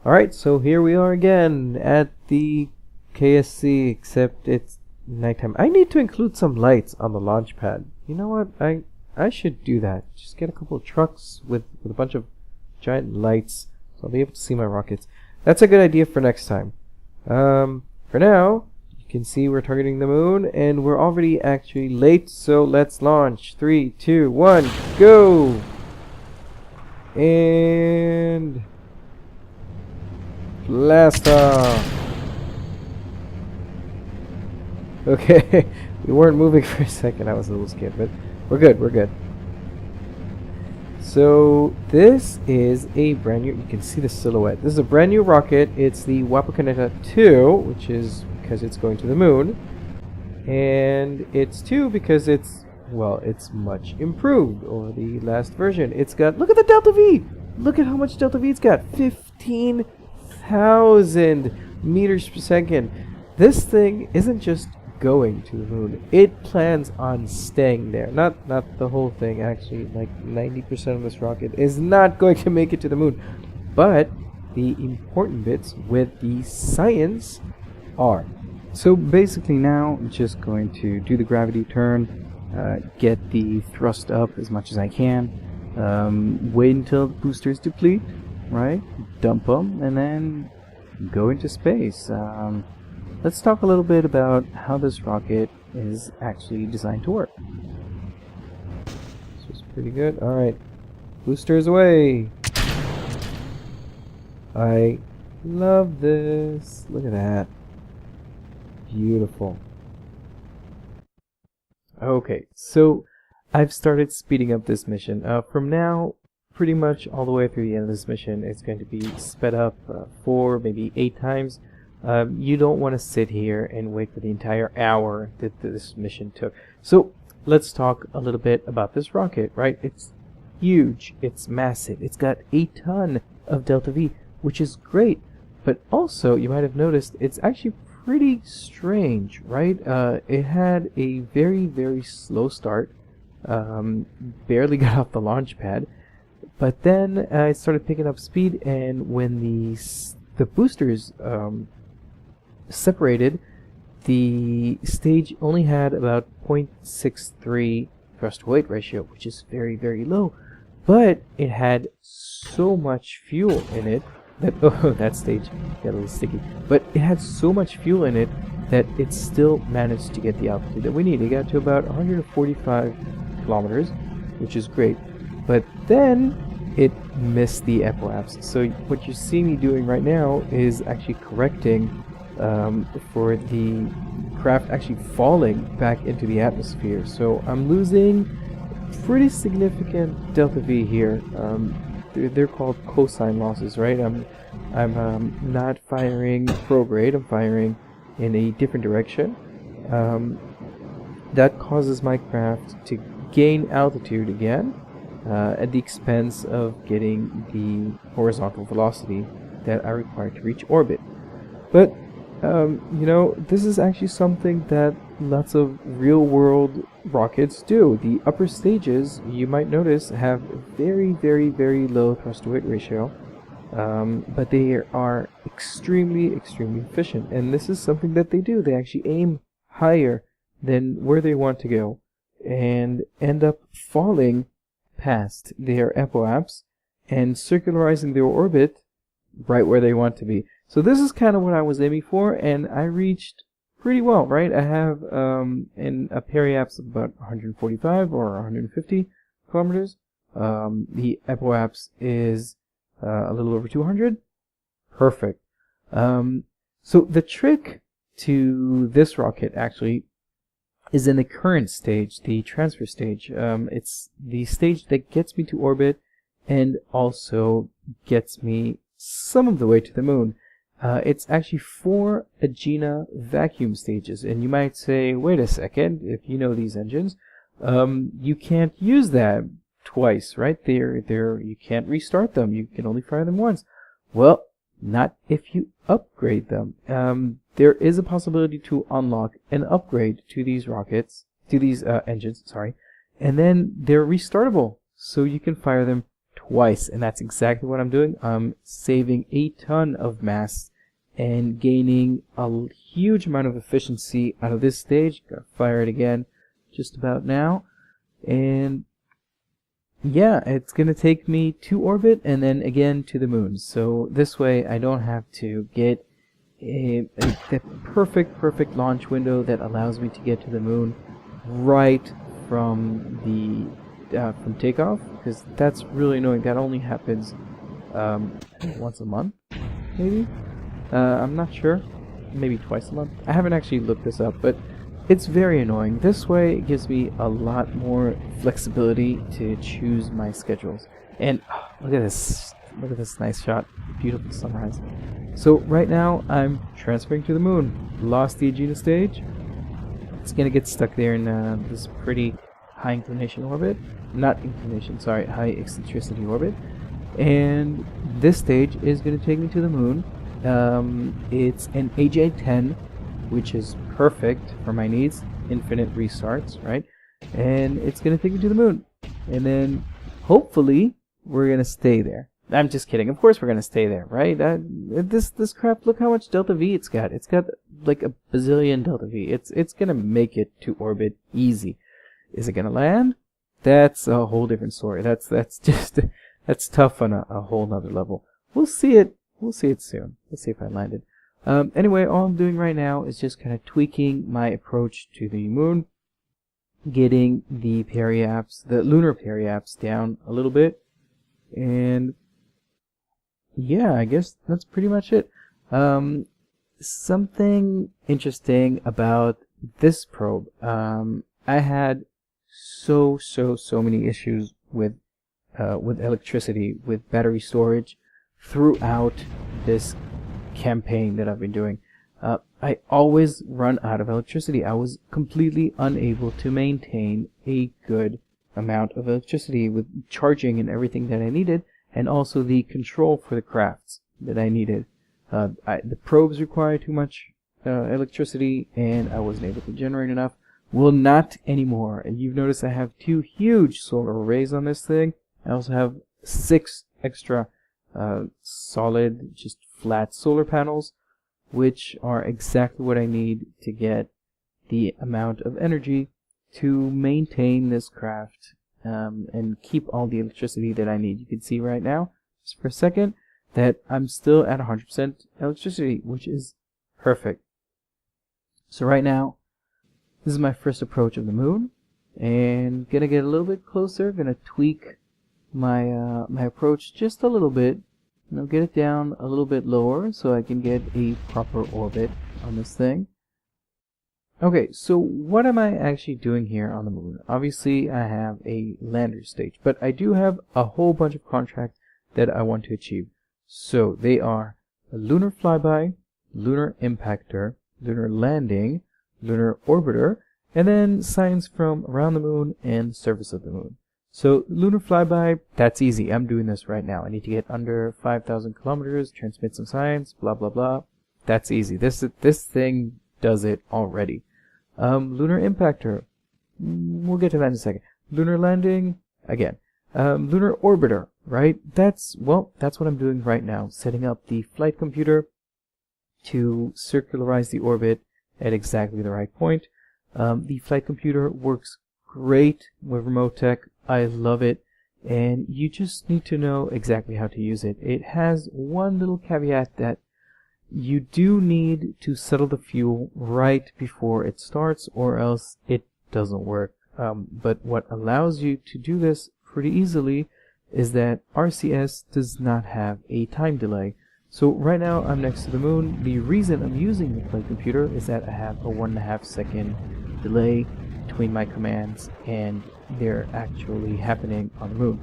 Alright, so here we are again at the KSC, except it's nighttime. I need to include some lights on the launch pad. You know what? I should do that. Just get a couple of trucks with a bunch of giant lights so I'll be able to see my rockets. That's a good idea for next time. For now, you can see we're targeting the moon and we're already actually late, so let's launch. 3, 2, 1, go! And blast off! Okay, we weren't moving for a second. I was a little scared, but we're good. So this is a brand new, you can see the silhouette. This is a brand new rocket. It's the Wapakoneta 2, which is because it's going to the moon. And it's 2 because it's much improved over the last version. It's got, look at the Delta V! Look at how much Delta V it's got. 15,000 meters per second. This thing isn't just going to the moon. It plans on staying there. Not the whole thing, actually. Like 90% of this rocket is not going to make it to the moon. But the important bits with the science are. So basically now I'm just going to do the gravity turn, get the thrust up as much as I can, wait until the boosters deplete, right? Dump them, and then go into space. Let's talk a little bit about how this rocket is actually designed to work. This was pretty good. Alright, boosters away! I love this. Look at that. Beautiful. Okay, so I've started speeding up this mission. From now, pretty much all the way through the end of this mission, it's going to be sped up 4, maybe 8 times. You don't want to sit here and wait for the entire hour that this mission took. So let's talk a little bit about this rocket, right? It's huge, it's massive, it's got a ton of Delta V, which is great. But also, you might have noticed, it's actually pretty strange, right? It had a very slow start, barely got off the launch pad, but then it started picking up speed, and when the boosters separated, the stage only had about 0.63 thrust to weight ratio, which is very low, but it had so much fuel in it that that stage got a little sticky, but it had so much fuel in it that it still managed to get the altitude that we need. It got to about 145 kilometers, which is great, but then it missed the apoapse. So what you see me doing right now is actually correcting for the craft actually falling back into the atmosphere. So I'm losing pretty significant Delta V here. They're called cosine losses, right? I'm not firing prograde. I'm firing in a different direction. That causes my craft to gain altitude again at the expense of getting the horizontal velocity that I require to reach orbit. But you know, this is actually something that lots of real-world rockets do. The upper stages, you might notice, have very low thrust-to-weight ratio, but they are extremely efficient. And this is something that they do. They actually aim higher than where they want to go, and end up falling past their apoapse and circularizing their orbit right where they want to be. So this is kind of what I was aiming for, and I reached pretty well, right? I have a periapse of about 145 or 150 kilometers. The apoapse is a little over 200. Perfect. So the trick to this rocket actually is in the current stage, the transfer stage. It's the stage that gets me to orbit and also gets me some of the way to the moon. It's actually 4 Agena vacuum stages, and you might say, wait a second, if you know these engines, you can't use that twice, right? You can't restart them. You can only fire them once. Well, not if you upgrade them. There is a possibility to unlock an upgrade to these rockets, to these engines, sorry, and then they're restartable, so you can fire them twice, and that's exactly what I'm doing. I'm saving a ton of mass and gaining a huge amount of efficiency out of this stage. Gotta fire it again just about now. And yeah, it's gonna take me to orbit and then again to the moon. So this way I don't have to get the perfect launch window that allows me to get to the moon right from from takeoff, because that's really annoying. That only happens I think once a month, maybe. I'm not sure. Maybe twice a month. I haven't actually looked this up, but it's very annoying. This way it gives me a lot more flexibility to choose my schedules. And look at this. Look at this nice shot. Beautiful sunrise. So right now I'm transferring to the moon. Lost the Aegina stage. It's gonna get stuck there in this pretty high inclination orbit. Not inclination, sorry, high eccentricity orbit. And this stage is gonna take me to the moon. It's an AJ-10, which is perfect for my needs. Infinite restarts, right? And it's gonna take me to the moon. And then hopefully we're gonna stay there. I'm just kidding. Of course we're gonna stay there, right? This crap. Look how much delta V it's got. It's got like a bazillion delta V. It's gonna make it to orbit easy. Is it gonna land? That's a whole different story. That's tough on a whole nother level. We'll see it. We'll see it soon. Let's see if I landed. Anyway, all I'm doing right now is just kind of tweaking my approach to the moon, getting the periaps, the lunar periaps, down a little bit, and yeah, I guess that's pretty much it. Something interesting about this probe. I had so many issues with electricity, with battery storage throughout this campaign that I've been doing. I always run out of electricity. I was completely unable to maintain a good amount of electricity with charging and everything that I needed, and also the control for the crafts that I needed. The probes require too much electricity, and I wasn't able to generate enough. Well, not anymore. And you've noticed I have 2 huge solar arrays on this thing. I also have 6 extra solid, just flat solar panels, which are exactly what I need to get the amount of energy to maintain this craft and keep all the electricity that I need. You can see right now, just for a second, that I'm still at 100% electricity, which is perfect. So right now, this is my first approach of the moon, and gonna get a little bit closer. Gonna tweak my my approach just a little bit. Get it down a little bit lower so I can get a proper orbit on this thing. Okay, so what am I actually doing here on the moon? Obviously, I have a lander stage, but I do have a whole bunch of contracts that I want to achieve. So they are a lunar flyby, lunar impactor, lunar landing, lunar orbiter, and then science from around the moon and the surface of the moon. So lunar flyby, that's easy. I'm doing this right now. I need to get under 5,000 kilometers, transmit some science, blah blah blah. That's easy. This thing does it already. Lunar impactor, we'll get to that in a second. Lunar landing, again. Lunar orbiter, right? That's what I'm doing right now. Setting up the flight computer to circularize the orbit at exactly the right point. The flight computer works great with remote tech. I love it, and you just need to know exactly how to use it. It has one little caveat that you do need to settle the fuel right before it starts, or else it doesn't work. But what allows you to do this pretty easily is that RCS does not have a time delay. So right now I'm next to the moon. The reason I'm using the flight computer is that I have a 1.5 second delay between my commands and they're actually happening on the moon,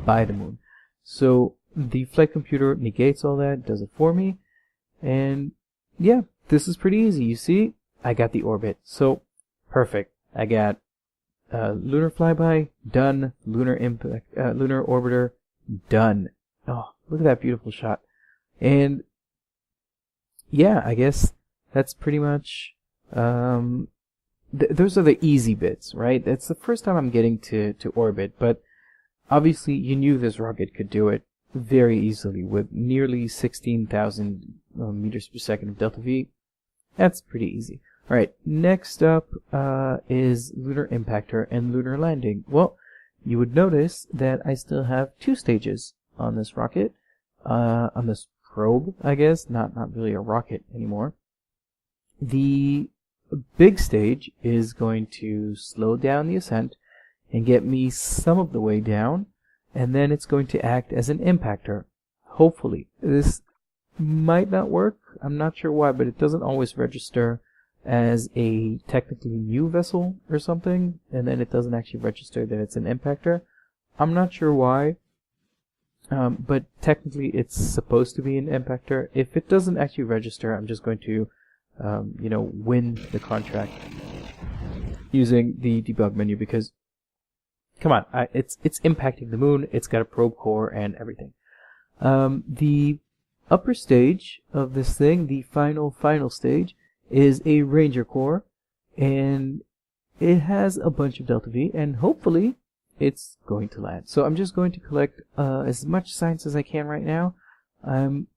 by the moon. So the flight computer negates all that, does it for me, and yeah, this is pretty easy. You see, I got the orbit, so perfect. I got lunar flyby done, lunar impact, lunar orbiter done. Oh, look at that beautiful shot. And yeah, I guess that's pretty much those are the easy bits, right? That's the first time I'm getting to orbit, but obviously you knew this rocket could do it very easily with nearly 16,000 meters per second of delta V. That's pretty easy. Alright, next up is lunar impactor and lunar landing. Well, you would notice that I still have 2 stages on this rocket, on this probe, I guess, not really a rocket anymore. The big stage is going to slow down the ascent and get me some of the way down, and then it's going to act as an impactor. Hopefully. This might not work. I'm not sure why, but it doesn't always register as a technically new vessel or something, and then it doesn't actually register that it's an impactor. I'm not sure why, but technically it's supposed to be an impactor. If it doesn't actually register, I'm just going to win the contract using the debug menu, because come on, it's impacting the moon, it's got a probe core and everything. The upper stage of this thing, the final stage, is a Ranger core, and it has a bunch of delta V, and hopefully it's going to land. So I'm just going to collect as much science as I can right now. I'm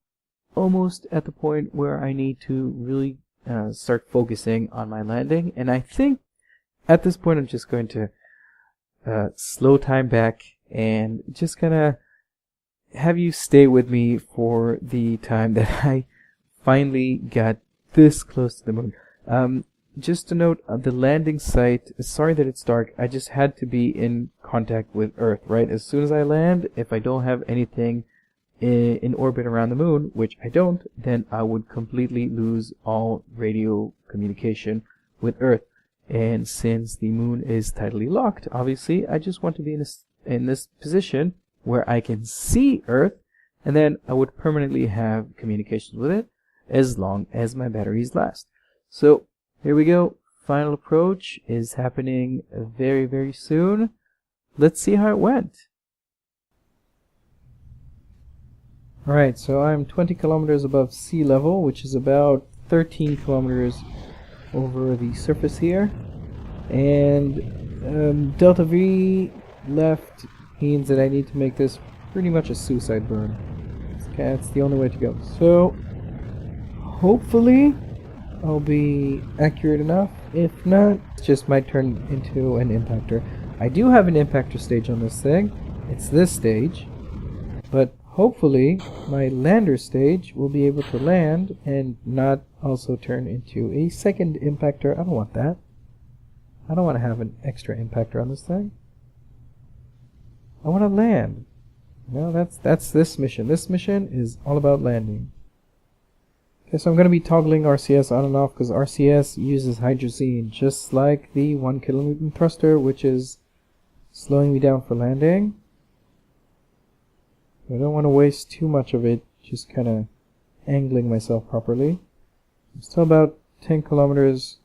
almost at the point where I need to really start focusing on my landing, and I think at this point I'm just going to slow time back and just gonna have you stay with me for the time that I finally got this close to the moon. Just to note, the landing site, sorry that it's dark, I just had to be in contact with Earth, right? As soon as I land, if I don't have anything in orbit around the moon, which I don't, then I would completely lose all radio communication with Earth. And since the moon is tidally locked, obviously, I just want to be in this position where I can see Earth, and then I would permanently have communications with it as long as my batteries last. So here we go. Final approach is happening very, very soon. Let's see how it went. Alright, so I'm 20 kilometers above sea level, which is about 13 kilometers over the surface here, and delta V left means that I need to make this pretty much a suicide burn. That's the only way to go. So hopefully I'll be accurate enough. If not, it just might turn into an impactor. I do have an impactor stage on this thing. It's this stage, but hopefully my lander stage will be able to land and not also turn into a second impactor. I don't want that. I don't want to have an extra impactor on this thing. I want to land. No, that's this mission. This mission is all about landing. Okay, so I'm going to be toggling RCS on and off because RCS uses hydrazine, just like the 1 kilonewton thruster, which is slowing me down for landing. I don't want to waste too much of it, just kind of angling myself properly. I'm still about 10 kilometers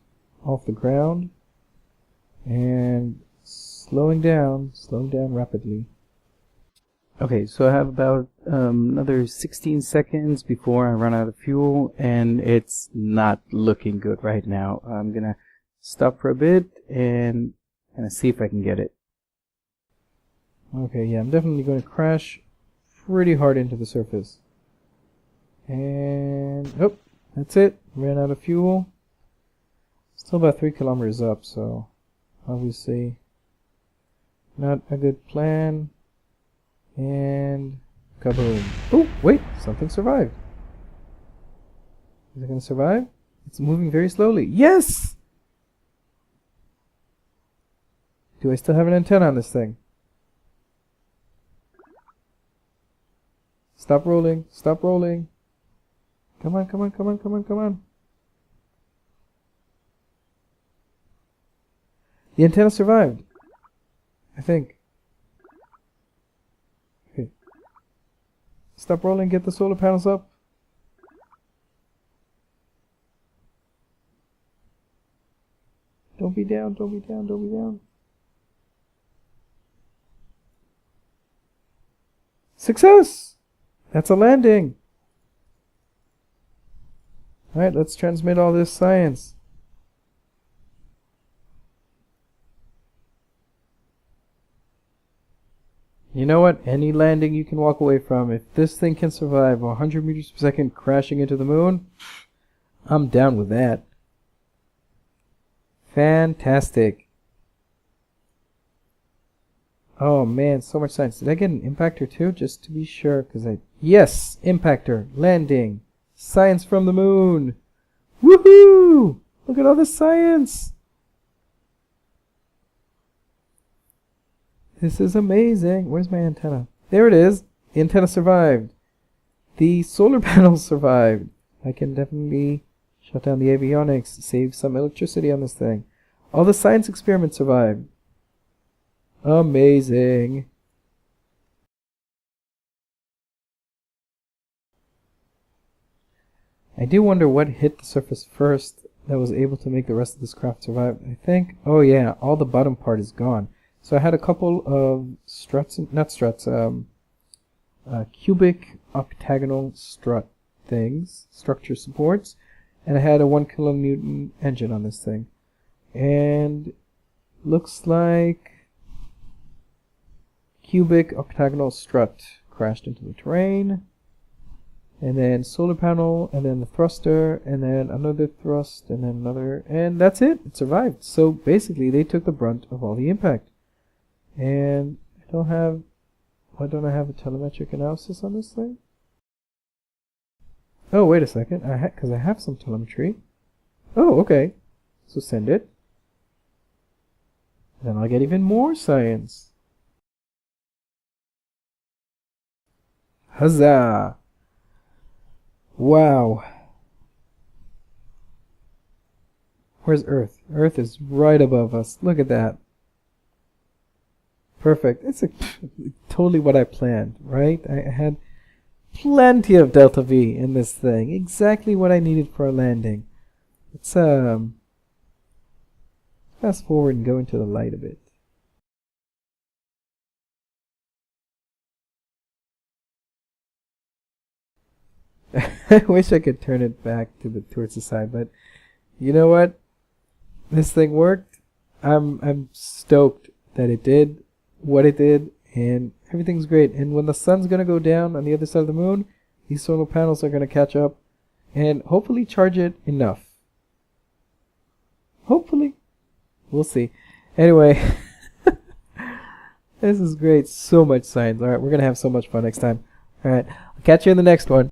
off the ground, and slowing down rapidly. Okay, so I have about another 16 seconds before I run out of fuel, and it's not looking good right now. I'm gonna stop for a bit and see if I can get it. Okay, yeah, I'm definitely going to crash pretty hard into the surface. And, oh, that's it. Ran out of fuel. Still about 3 kilometers up, so obviously not a good plan. And kaboom. Oh, wait, something survived. Is it going to survive? It's moving very slowly. Yes! Do I still have an antenna on this thing? Stop rolling. Stop rolling. Come on, come on, come on, come on, come on. The antenna survived, I think. Okay. Stop rolling, get the solar panels up. Don't be down, don't be down, don't be down. Success! That's a landing. Alright, let's transmit all this science. You know what? Any landing you can walk away from. If this thing can survive 100 meters per second crashing into the moon, I'm down with that. Fantastic. Oh man, so much science. Did I get an impactor too? Just to be sure, yes! Impactor. Landing. Science from the moon. Woohoo! Look at all this science! This is amazing. Where's my antenna? There it is. The antenna survived. The solar panels survived. I can definitely shut down the avionics, save some electricity on this thing. All the science experiments survived. Amazing. I do wonder what hit the surface first that was able to make the rest of this craft survive. I think, oh yeah, all the bottom part is gone. So I had a couple of cubic octagonal strut things, structure supports, and I had a 1 kilonewton engine on this thing. And looks like cubic octagonal strut crashed into the terrain, and then solar panel, and then the thruster, and then another thrust, and then another, and that's it. It survived. So basically they took the brunt of all the impact. And why don't I have a telemetric analysis on this thing? Oh, wait a second, because I have some telemetry. Oh, okay. So send it. Then I'll get even more science. Huzzah! Wow. Where's Earth? Earth is right above us. Look at that. Perfect. It's totally what I planned, right? I had plenty of delta V in this thing. Exactly what I needed for a landing. Let's fast forward and go into the light a bit. I wish I could turn it back towards the side, but you know what? This thing worked. I'm stoked that it did what it did, and everything's great. And when the sun's gonna go down on the other side of the moon, these solar panels are gonna catch up and hopefully charge it enough. Hopefully. We'll see. Anyway, this is great. So much science. Alright, we're gonna have so much fun next time. Alright, I'll catch you in the next one.